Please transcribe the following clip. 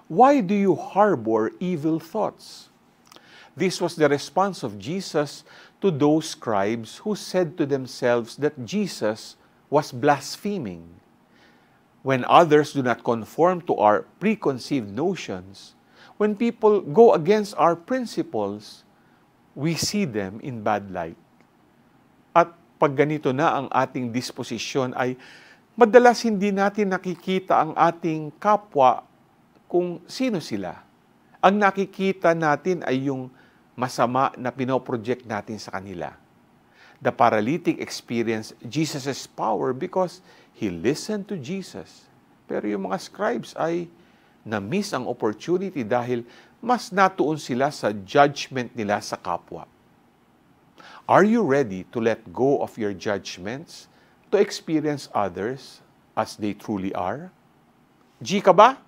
Why do you harbor evil thoughts? This was the response of Jesus to those scribes who said to themselves that Jesus was blaspheming. When others do not conform to our preconceived notions, when people go against our principles, we see them in bad light. At pag ganito na ang ating disposisyon ay madalas hindi natin nakikita ang ating kapwa kung sino sila. Ang nakikita natin ay yung masama na pinoproject natin sa kanila. The paralytic experienced Jesus' power because he listened to Jesus. Pero yung mga scribes ay na-miss ang opportunity dahil mas natuon sila sa judgment nila sa kapwa. Are you ready to let go of your judgments to experience others as they truly are? G ka ba?